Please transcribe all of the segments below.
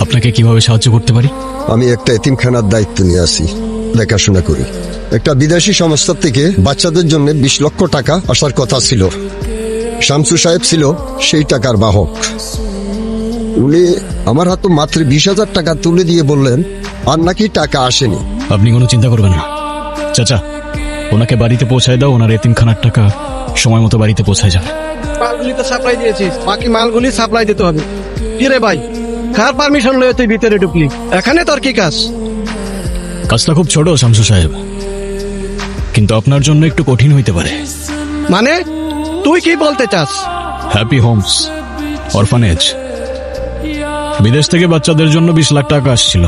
আপনাকে কিভাবে সাহায্য করতে পারি? আমি একটা এতিমখানার দায়িত্ব নিয়ে আসি, দেখাশোনা করি। একটা বিদেশি সংস্থা থেকে বাচ্চাদের জন্য 20 লক্ষ টাকা আসার কথা ছিল। শামসু সাহেব ছিল সেই টাকার বাহক। উনি আমার হাতে মাত্র 20,000 টাকা তুলে দিয়ে বললেন আর নাকি টাকা আসেনি। আপনি কোনো চিন্তা করবেন না চাচা, ওনাকে বাড়িতে পৌঁছায় দাও, ওনার এতিমখানার টাকা সময় মতো বাড়িতে পৌঁছায় যাবে। মালগুলি তো সাপ্লাই দিয়েছিস, বাকি মালগুলি সাপ্লাই দিতে হবে। কিরে ভাই, কার পারমিশন লয়ে তুই ভিতরে ঢুকলি? এখানে তোর কি কাজ? কাজটা খুব ছোট শামসু সাহেব, কিন্তু আপনার জন্য একটু কঠিন হইতে পারে। মানে তুই কি বলতে চাস? হ্যাপি হোমস অরফানেজ, বিদেশ থেকে বাচ্চাদের জন্য 20 লাখ টাকা আসছিল।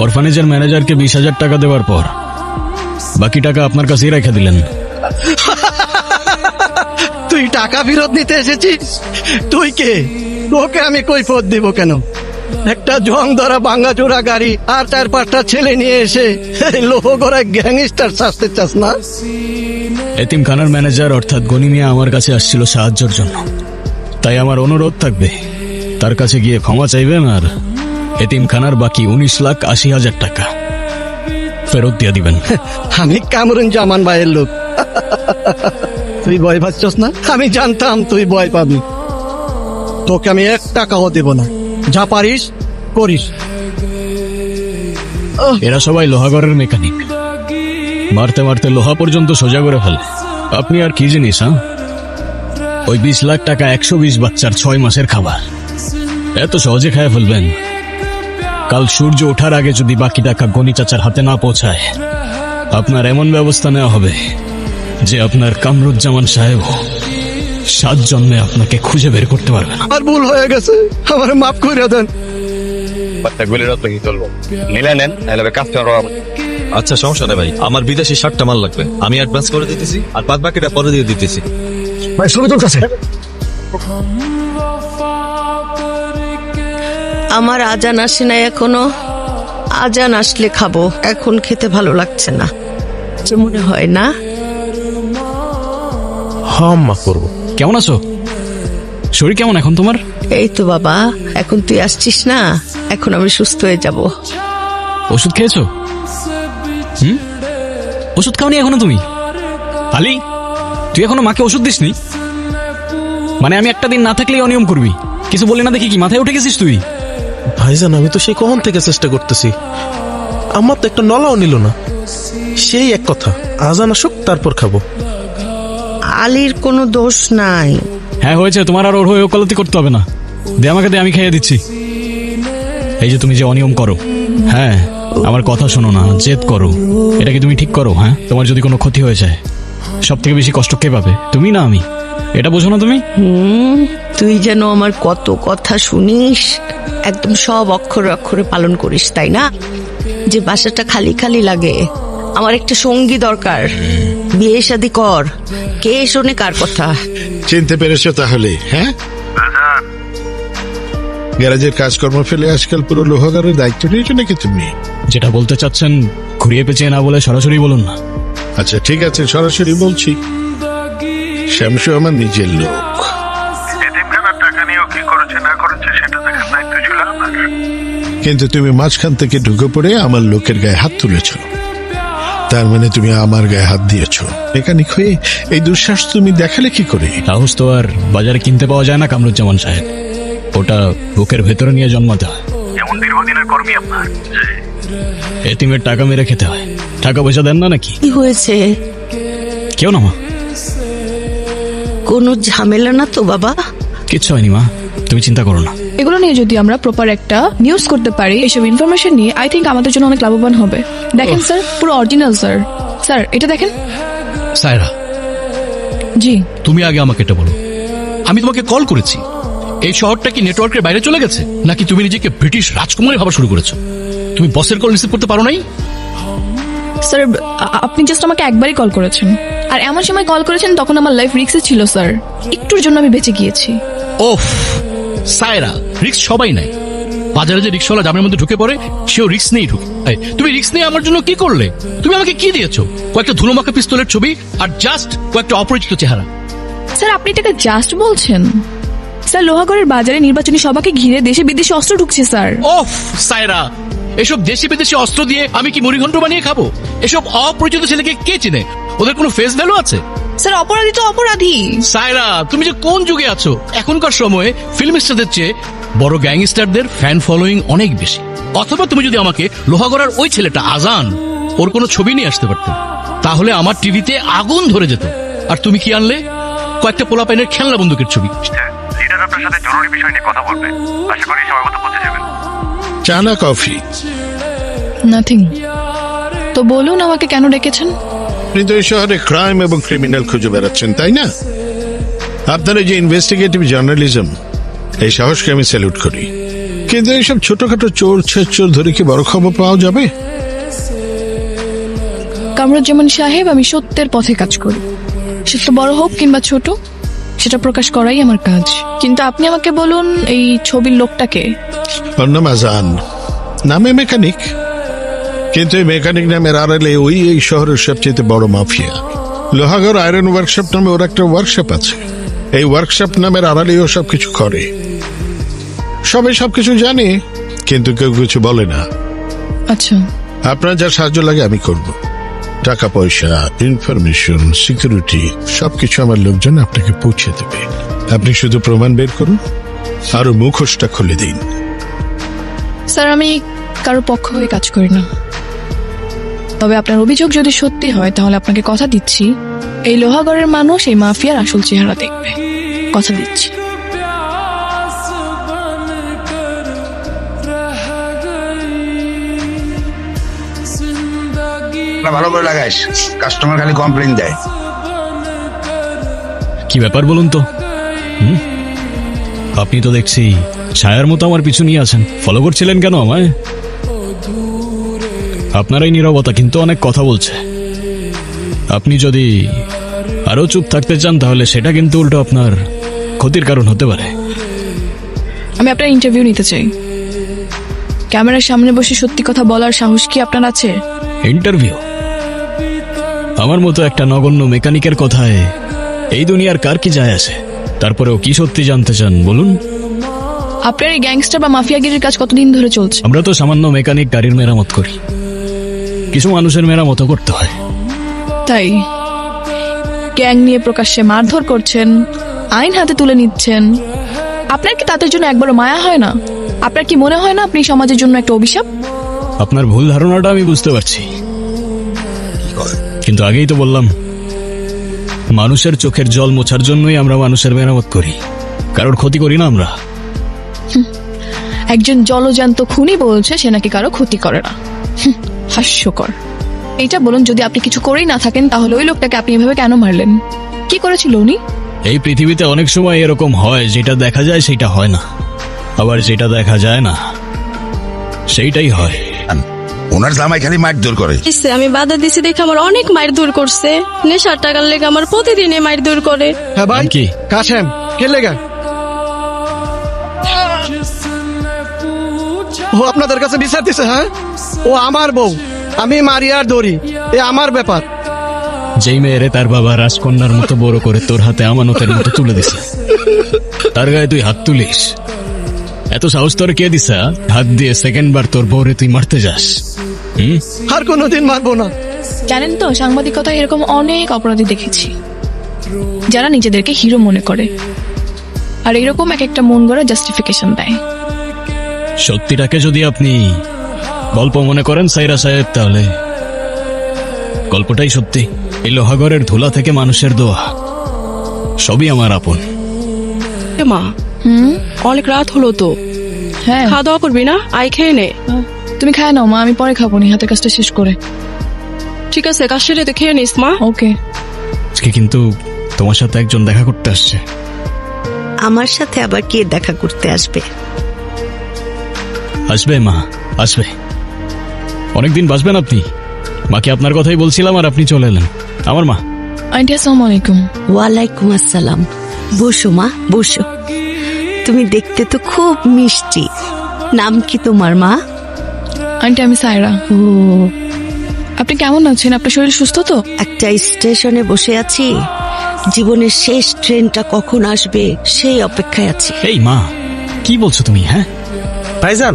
অরফানেজের ম্যানেজারকে 20,000 টাকা দেওয়ার পর বাকি টাকা আপনার কাছেই রেখে দিলেন। তুই টাকা ফেরত নিতে এসেছিস? তুই কে? তোকে আমি কৈফিয়ত দিব কেন? একটা জং ধরা ভাঙাচোরা গাড়ি আর 4-5টা ছেলে নিয়ে এসে লোহ গড়া গ্যাংস্টার সাজতে চাস না? এতিমখানার ম্যানেজার অর্থাৎ গনি মিয়া আমার কাছে আসছিল সাহায্যের জন্য, তাই আমার অনুরোধ থাকবে তার কাছে গিয়ে ক্ষমা চাইবেন আর এতিমখানার বাকি 19,80,000 টাকা ফেরত দিয়ে দিবেন। আমি কামরুজ্জামান ভাইয়ের লোক। তুই ভয় পাচ্ছস না? আমি জানতাম তুই ভয় পাবি। তোকে আমি 1 টাকাও দেব না, যা পারিস করিস। এরা সবাই লোহাগড়ের মেকানিক, মারতে মারতে লোহা পর্যন্ত সোজা করে ফেলে। আপনি আর কি জিনিস? ওই 20 লাখ টাকা 120 বাচ্চার 6 মাসের খাবার এত সহজে খায় ফেলবেন? কাল সূর্য ওঠার আগে যদি বাকি টাকা গনি চাচার হাতে না পৌঁছায়, আপনার এমন ব্যবস্থা নেওয়া হবে যে আপনার কামরুজ্জামান সাহেব 7 জন্মে আপনাকে খুঁজে বের করতে পারবে না। আর ভুল হয়ে গেছে, আমার মাফ করে দেন। আচ্ছা সমস্যা নেই ভাই, আমার বিদেশি 60টা মাল লাগবে, আমি অ্যাডভান্স করে দিতেছি আর বাদ বাকিটা পরে দিয়ে দিতেছি। ভাই ছবি তোর কাছে। আমার আজান আসে না এখনো। আজান আসলে খাবো, এখন খেতে ভালো লাগছে না। মনে হয় না? মা করবো। কেমন আছো? শরীর কেমন এখন তোমার? এই তো বাবা, এখন তুই আসছিস না, এখন আমি সুস্থ হয়ে যাব। ওষুধ খেয়েছো? ওষুধ খাওনি এখনো তুমি? আলী, তুই এখনো মাকে ওষুধ দিসনি? মানে আমি একটা দিন না থাকলেই অনিয়ম করবি? কিছু বলি না দেখি কি মাথায় উঠে গেছিস তুই? ভাইজান আমি তো সেই কখন থেকে চেষ্টা করতেছি, আমার তো একটা নলাও নিল না। সেই এক কথা, আজান আসুক তারপর খাবো। আলীর কোনো দোষ নাই। হ্যাঁ হয়েছে, তোমার আর ওর হয়ে ওকালতি করতে হবে না। দে আমাকে, দে, আমি খাইয়ে দিচ্ছি। এই যে তুমি যে অনিয়ম করো, হ্যাঁ আমার কথা শোনো না, জেদ করো, এটা কি তুমি ঠিক করো? হ্যাঁ, তোমার যদি কোনো ক্ষতি হয়ে যায় সব থেকে বেশি কষ্ট কে পাবে, তুমি না আমি? এটা বোঝো না তুমি? তুই যেন আমার কত কথা শুনিস, একদম সব অক্ষরে অক্ষরে পালন করিস, তাই না? যে বাসাটা খালি খালি লাগে, আমার একটা সঙ্গী দরকার, বিয়ে শাদী কর। কে শোনে কার কথা? চিনতে পেরেছো তাহলে? হ্যাঁ, গ্যারাজের কাজকর্ম ফেলে আজকাল পুরো লোহাগারের দায়িত্ব নিয়েছো নাকি তুমি? যেটা বলতে চাচ্ছেন ঘুরিয়ে পেঁচিয়ে না বলে সরাসরি বলুন না। আচ্ছা ঠিক আছে, সরাসরি বলছি। শ্যামসু আমার নিজের লোক। টাকা নিয়েও কি করেছে না করেছে সেটা দেখার দায়িত্ব ছিল আমার। কিন্তু তুমি মাঝখান থেকে ঢুকে পড়ে আমার লোকের গায়ে হাত তুলেছ, তার মানে তুমি আমার গায়ে হাত দিয়েছ। মেকানিক হয়ে এই দুঃসাহস তুমি দেখালে কি করে? সাহস তো আর বাজারে কিনতে পাওয়া যায় না কামরুজ্জামান সাহেব, ওটা বুকের ভেতরে নিয়ে জন্মাতে হয়। এমন দীর্ঘদিনের কর্মী আপনার। এতিমের টাকা মেরে খেতে হয়, টাকা পয়সা দেন না নাকি? কি হয়েছে? কেউ না মা, কোনো ঝামেলা না তো বাবা? কিচ্ছু হয়নি মা, তুমি চিন্তা করো না। এগুলো নিয়ে যদি আমরা প্রপার একটা নিউজ করতে পারি, এসব ইনফরমেশন নিয়ে আই থিঙ্ক আমাদের জন্য অনেক লাভবান হবে। দেখেন স্যার, পুরো অরিজিনাল স্যার। স্যার এটা দেখেন। সায়রা, জি তুমি আগে আমাকে এটা বলো, আমি তোমাকে কল করেছি, এই শহরটা কি নেটওয়ার্কের বাইরে চলে গেছে নাকি তুমি নিজেকে ব্রিটিশ রাজকুমারী ভাবা শুরু করেছো? তুমি বসের কল রিসিভ করতে পারো নাই? স্যার, আপনি জাস্ট আমাকে একবারই কল করেছেন, আর এমন সময় কল করেছেন তখন আমার লাইফ রিস্কে ছিল স্যার, একটুর জন্য আমি বেঁচে গিয়েছি। ওফ সায়রা, রিস্ক সবাই নাই। বাজারে যে রিক্সাওয়ালা জামের মধ্যে ঢুকে পড়ে সেও রিস্ক নিয়ে ঢুকে। তুমি রিস্ক নিয়ে আমার জন্য কি করলে? তুমি আমাকে কি দিয়েছো? কয়েকটা ধুলোমাখা পিস্তলের ছবি আর জাস্ট কয়েকটা অপরিচিত চেহারা। স্যার আপনি এটাকে জাস্ট বলছেন? স্যার লোহাগড়ের বাজারে নির্বাচনী সভাকে ঘিরে দেশে বিদেশে অস্ত্র ঢুকছে স্যার। ওফ সায়রা, এসব দেশি বিদেশি অস্ত্র দিয়ে আমি কি মুড়িঘণ্ট বানিয়ে খাবো? এসব অপরিচিত ছেলেকে কে চিনে? ওদের কোনো ফেস ভ্যালু আছে? স্যার অপরাধী তো অপরাধী। সায়রা, তুমি যে কোন যুগে আছো? এখনকার সময়ে ফিল্ম স্টারদের চেয়ে বড় গ্যাংস্টারদের ফ্যান ফলোয়িং অনেক বেশি। অথবা তুমি যদি আমাকে লোহাগড়ার ওই ছেলেটা আজান, ওর কোনো ছবি নিয়ে আসতে পারতে, তাহলে আমার টিভিতে আগুন ধরে যেত। আর তুমি কি আনলে? কয়েকটা পোলাপাইনের খেলনা বন্দুকের ছবি। লিডার আপনার সাথে জরুরি বিষয় নিয়ে কথা বলবে, আশা করি সময় মতো পৌঁছে যাবেন। চা না কফি? নাথিং। তো বলুন আমাকে কেন ডেকেছেন? আপনি তো এই শহরে ক্রাইম এবং ক্রিমিনাল খুঁজে বেড়াচ্ছেন, তাই না? আপনার এই যে ইনভেস্টিগেটিভ জার্নালিজম, এই সাহসকে আমি স্যালুট করি। কিন্তু এইসব ছোটখাটো চোর ছেচোর ধরে কি বড় খবর পাওয়া যাবে? কামরুজ্জামান সাহেব, আমি সত্যের পথে কাজ করি। সত্য বড় হোক কিংবা ছোট, সেটা প্রকাশ করাই আমার কাজ। কিন্তু আপনি আমাকে বলুন, এই ছবির লোকটাকে? ওর নাম আজান, নামে মেকানিক। কিন্তু এই মেকানিক নামের আড়ালে ওই এই শহরের সবচেয়ে বড় মাফিয়া। লোহাগড় আয়রন ওয়ার্কশপ নামে ওর একটা ওয়ার্কশপ আছে। এই ওয়ার্কশপ নামের আড়ালে ও সবকিছু করে। সবাই সবকিছু জানে, কিন্তু কেউ কিছু বলে না। আচ্ছা, আপনার যা সাহায্য লাগে আমি করব। টাকা পয়সা, ইনফরমেশন, সিকিউরিটি সবকিছু আমার লোকজন আপনাকে পৌঁছে দেবে। আপনি শুধু প্রমাণ বের করুন আর মুখোশটা খুলে দিন। স্যার আমি কারো পক্ষ হয়ে কাজ করি না। তবে আপনার অভিযোগ যদি সত্যি হয়, তাহলে আপনাকে কথা দিচ্ছি, এই লোহাগড়ের মানুষ এই মাফিয়ার আসল চেহারা দেখবে। কথা দিচ্ছি। ভালো করে লাগাইস, কাস্টমার খালি কমপ্লেইন দেয়। কি ব্যাপার বলুন তো? আপনি তো দেখছি ছায়ার মতো আমার পিছু নিয়ে আছেন। ফলো করছিলেন কেন আমায়? আপনার এই নীরবতা কিন্তু অনেক কথা বলছে। আপনি যদি আরো চুপ থাকতে চান, তাহলে সেটা কিন্তু উল্টো আপনার ক্ষতির কারণ হতে পারে। আমি আপনার ইন্টারভিউ নিতে চাই। ক্যামেরার সামনে বসে সত্যি কথা বলার সাহস কি আপনার আছে? ইন্টারভিউ? আমার মতো একটা নগণ্য মেকানিকের কথায় এই দুনিয়ার কার কি যায় আসে? তারপরেও কি সত্যি জানতে চান বলুন? আপনার এই গ্যাংস্টার বা মাফিয়াগিরির কাজ কতদিন ধরে চলছে? আমরা তো সামান্য মেকানিক, গাড়ির মেরামত করি। কিছু মানুষের মেরামতও করতে হয়। তাই গ্যাং নিয়ে প্রকাশ্যে মারধর করছেন, আইন হাতে তুলে নিচ্ছেন। আপনার কি তাদের জন্য একবারও মায়া হয় না? আপনার কি মনে হয় না আপনি সমাজের জন্য একটা অভিশাপ? আপনার ভুল ধারণাটা আমি বুঝতে পারছি, কিন্তু আগেই তো বললাম, মানুষের চোখের জল মোছার জন্যই আমরা মানুষের মেরামত করি, কারোর ক্ষতি করি না আমরা। একজন জলজান্ত খুনি বলছে সে নাকি কারো ক্ষতি করে না। হাস্যকর। এটা বলুন, যদি আপনি কিছু করেই না থাকেন, তাহলে ওই লোকটাকে আপনি এভাবে কেন মারলেন? কি করেছিল উনি? এই পৃথিবীতে অনেক সময় এরকম হয়, যেটা দেখা যায় সেটা হয় না, আবার যেটা দেখা যায় না সেইটাই হয়। ওনার জামাই খালি মারধর করে। আমি বাধা দিছি দেখে আমার অনেক মারধর করছে। নেশার টাকার লেগে আমার প্রতিদিনই মারধর করে। হ্যাঁ ভাই, কি কাশেম কে লেগা? ও আপনাদের কাছে বিচার দিছে? হ্যাঁ, ও আমার বউ, আমি মারি আর ধরি, এ আমার ব্যাপার। যেই মেয়েরে তার বাবা রাজকন্যার মতো বড় করে তোর হাতে আমানতের মতো তুলে দিছে, তার গায়ে তুই হাত তুলিস? এত সাহস তোর কে দিছে হাত দিয়ে সেকেন্ড বার তোর বউরে তুই মারতে যাস? আর কোনোদিন মারবো না। জানেন তো, সাংবাদিকতা এরকম অনেক অপরাধী দেখেছি যারা নিজেদেরকে হিরো মনে করে, আর এরকম এক একটা মন গড়া জাস্টিফিকেশন দেয়। সত্যিটাকে যদি আপনি গল্প মনে করেন সাইরা সাহেব, তাহলে গল্পটাই সত্যি। এই লোহাগড়ের ধুলা থেকে মানুষের দোয়া, সবই আমার আপন। মা, অনেক রাত হলো তো, হ্যাঁ খাওয়া দাওয়া করবি না? আই খেয়ে নে। তুমি খায় নাও মা, আমি পরে খাবো নি, হাতের কাজটা শেষ করে। ঠিক আছে, কাজ সেরে তো খেয়ে নিস মা। ওকে। আজকে কিন্তু তোমার সাথে একজন দেখা করতে আসছে। আমার সাথে আবার কে দেখা করতে আসবে? আসবে মা, আসবে। অনেকদিন বাঁচবেন আপনি। মাকে আপনার কথাই বলছিলাম আর আপনি চলে এলেন। আমার মা। আন্টি আসসালামু আলাইকুম। ওয়ালাইকুম আসসালাম। বসো মা, বসো। তুমি দেখতে তো খুব মিষ্টি। নাম কি তোমার মা? আন্টি আমি সায়রা। ও, আপনি কেমন আছেন? আপনার শরীর সুস্থ তো? একটা স্টেশনে বসে আছি, জীবনের শেষ ট্রেনটা কখন আসবে সেই অপেক্ষায় আছি। এই মা, কি বলছো তুমি? হ্যাঁ, ভাইজান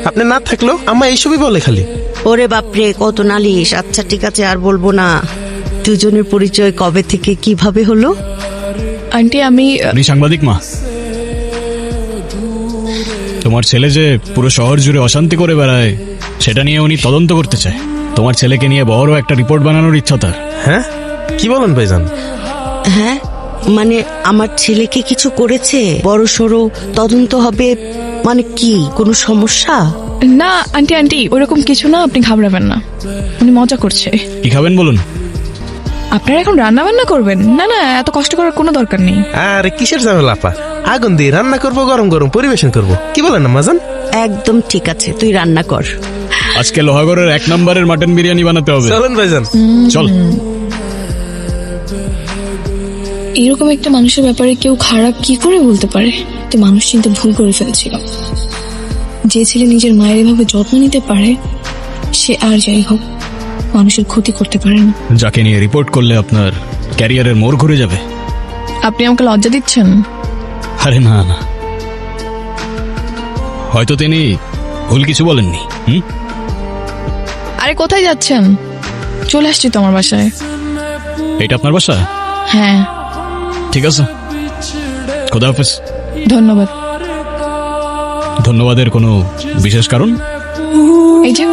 আপনি না থাকলেও আম্মা এইসবই বলে খালি। ওরে বাপরে, কত নালিশ। আচ্ছা ঠিক আছে, আর বলবো না। দুজনের পরিচয় কবে থেকে কিভাবে হলো? আন্টি আমি উনি সাংবাদিক মা। তোমার ছেলে যে পুরো শহর জুড়ে অশান্তি করে বেড়ায়, সেটা নিয়ে উনি তদন্ত করতে চায়। তোমার ছেলেকে নিয়ে বড় একটা রিপোর্ট বানানোর ইচ্ছা তার। হ্যাঁ কি বলেন ভাইজান? হ্যাঁ, মানে আমার ছেলেকে কিছু করেছে, বড় সড়ো তদন্ত হবে। মানে কি, কোনো সমস্যা? না আন্টি আন্টি ওরকম কিছু না, আপনি ঘাবড়াবেন না, উনি মজা করছে। কি খাবেন বলুন? আপনারা এখন রান্না বান্না করবেন? না না, এত কষ্ট করার কোনো দরকার নেই। আরে কিসের ঝামেলা আপা, আগুন দিয়ে রান্না করবো, গরম গরম পরিবেশন করব। কি বলেন আম্মা জান? একদম ঠিক আছে, তুই রান্না কর। আজকে লোহাগড়ের 1 নম্বরের মাটন বিরিয়ানি বানাতে হবে। চলেন ভাইজান। চল। এরকম একটা মানুষের ব্যাপারে কেউ খারাপ কি করে বলতে পারে? তো মানুষ চিন্তা ভুল করে ফেলছিল। যে ছেলে নিজের মায়ের এভাবে যত্ন নিতে পারে, সে আর যাই হোক মানুষের ক্ষতি করতে পারে না। যাকে নিয়ে রিপোর্ট করলে আপনার ক্যারিয়ারের মোড় ঘুরে যাবে। আপনি আমাকে লজ্জা দিচ্ছেন? আরে না না, হয়তো তিনি ভুল কিছু বলেননি। আরে কোথায় যাচ্ছেন? চলে আসছি তো আমার বাসায়। এটা আপনার বাসা? হ্যাঁ। ঠিক আছে, খোদা হাফেজ। ধন্যবাদ। ধন্যবাদের কোনো বিশেষ কারণ? এই যে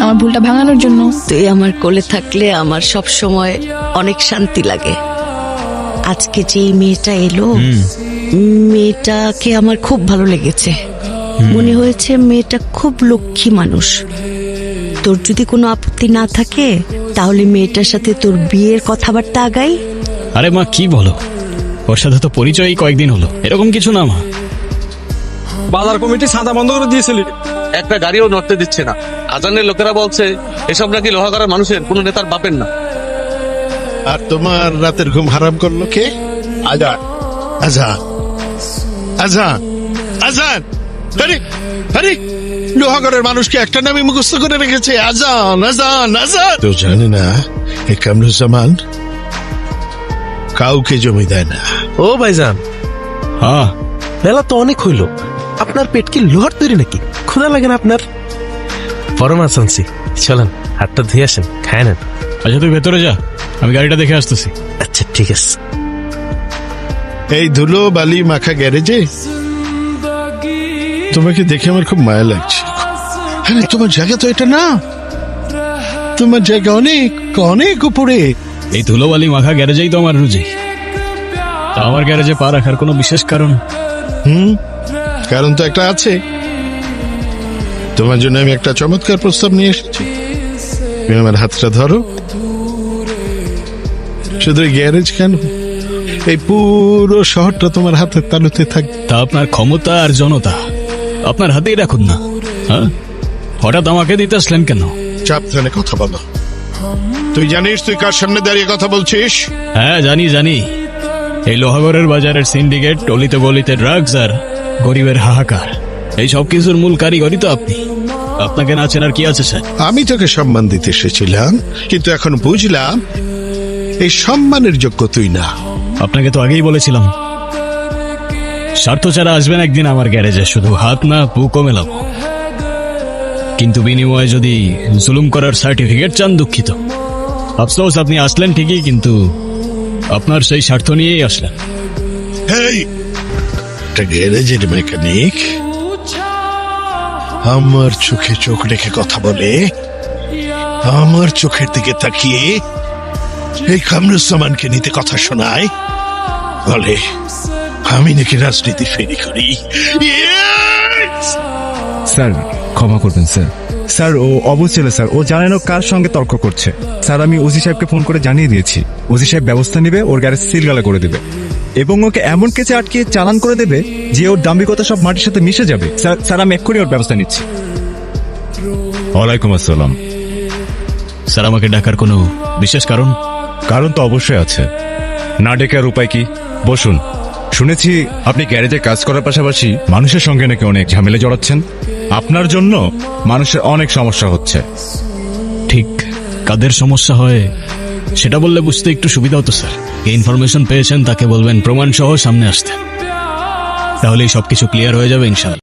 আমার ভুলটা ভাঙানোর জন্য। তুই আমার কোলে থাকলে আমার সব সময় অনেক শান্তি লাগে। আজকে যে এই মেয়েটা এলো, মেয়েটাকে আমার খুব ভালো লেগেছে। মনে হয়েছে মেয়েটা খুব লক্ষ্মী মানুষ। তোর যদি কোনো আপত্তি না থাকে তাহলে মেয়েটার সাথে তোর বিয়ের কথাবার্তা আগাই। আরে মা, কি বলো? ওর সাথে তো পরিচয়ই কয়েকদিন হলো। এরকম কিছু না মা। বাজার কমিটি সাদা বন্ধ করে দিয়েছিল, একটা গাড়িও নড়তে দিচ্ছে না। আজানের লোকেরা বলছে এসব নাকি লোহাগড়ার মানুষের, কোনো নেতার বাপের না। আর তোমার রাতের ঘুম হারাম করলো কে? আজান, আজান, আজান, আজান। আরে আরে, লোহাগড়ের মানুষকে একটা নামে মুখস্থ করে রেখেছে, আজান আজান আজান। তো জানে না এই কামরুজ্জামান কাউকে জমি দেয় না। ও ভাইজান, হ্যাঁ, বেলা তো অনেক হইল। আপনার পেট কি লোহার তৈরি নাকি? ক্ষুধা লাগে না আপনার? পরমা আনছি, চলেন হাতটা ধুয়ে আসেন, খায় নেন। আচ্ছা তুই ভেতরে যা, আমি গাড়িটা দেখে আসতেছি। আচ্ছা ঠিক আছে। এই ধুলো বালি মাখা গ্যারেজে তোমাকে দেখে আমার খুব মায়া লাগছে। আরে তোমার জায়গা তো এটা না, তোমার জায়গা অনেক অনেক উপরে। এই ধুলোবালি মাখা গ্যারেজেই তো আমার রুজি। তা আমার গ্যারেজে পা রাখার কোনো বিশেষ কারণ? কারণ তো একটা আছে। তোমার জন্য আমি একটা চমৎকার প্রস্তাব নিয়ে এসেছি। তুমি আমার হাতটা ধরো। শুধু গ্যারেজ কেন, এই পুরো শহরটা তোমার হাতের তালুতে থাকবে। তা আপনার ক্ষমতা আর জনতা আপনার হাতেই রাখুন না। হ্যাঁ, হঠাৎ আমাকে দিতে আসলেন কেন? চাপ ধরে কথা বলো। তুই জানিস তুই কার সামনে দাঁড়িয়ে কথা বলছিস? হ্যাঁ জানি জানি। এই লোহাগড়ের বাজারের সিন্ডিকেট, টলিতে গলিতে ড্রাগস আর গরিবের হাহাকার, এই সব কিছুর মূল কারিগরই তো আপনি। আপনাকে না চেনার কি আছে স্যার? আমি তোকে সম্মান দিতে এসেছিলাম, কিন্তু এখন বুঝলাম এই সম্মানের যোগ্য তুই না। আপনাকে তো আগেই বলেছিলাম, স্বার্থ ছাড়া আসবেন একদিন আমার গ্যারেজে, শুধু হাত না বুকও মেলাবো। কিন্তু বিনিময়ে যদি জুলুম করার সার্টিফিকেট চান, দুঃখিত। আফসোস, আপনি আসলেন ঠিকই, কিন্তু আপনার সেই স্বার্থ নিয়েই আসলেন। এই একটা গ্যারেজের মেকানিক আমার চোখে চোখ রেখে কথা বলে, আমার চোখের দিকে তাকিয়ে এই কামরুজ্জামানকে নিতে কথা শোনায়, বলে আমি নাকি রাজনীতি ফেরি করি। স্যার ক্ষমা করবেন স্যার। স্যার ও অবুঝ ছেলে স্যার, ও জানে না কার সঙ্গে তর্ক করছে। স্যার আমি ওসি সাহেবকে ফোন করে জানিয়ে দিয়েছি, ওসি সাহেব ব্যবস্থা নেবে, ওর গ্যারেজ সিলগালা করে দেবে এবং ওকে এমন কেসে আটকে চালান করে দেবে যে ওর দাম্ভিকতা সব মাটির সাথে মিশে যাবে। স্যার স্যার আমি এক্ষুনি ওর ব্যবস্থা নিচ্ছি। ওয়ালাইকুম আসসালাম। স্যার আমাকে ডাকার কোনো বিশেষ কারণ? কারণ তো অবশ্যই আছে, না ডেকে আর উপায় কি? বসুন। শুনেছি আপনি গ্যারেজে কাজ করার পাশাপাশি মানুষের সঙ্গে নাকি অনেক ঝামেলা জড়াচ্ছেন। আপনার জন্য মানুষের অনেক সমস্যা হচ্ছে। ঠিক কাদের সমস্যা হয় সেটা বললে বুঝতে একটু সুবিধা হতো স্যার। এই ইনফরমেশন পেয়েছেন তাকে বলবেন প্রমাণ সহ সামনে আসতে, তাহলেই সবকিছু ক্লিয়ার হয়ে যাবে ইনশাআল্লাহ।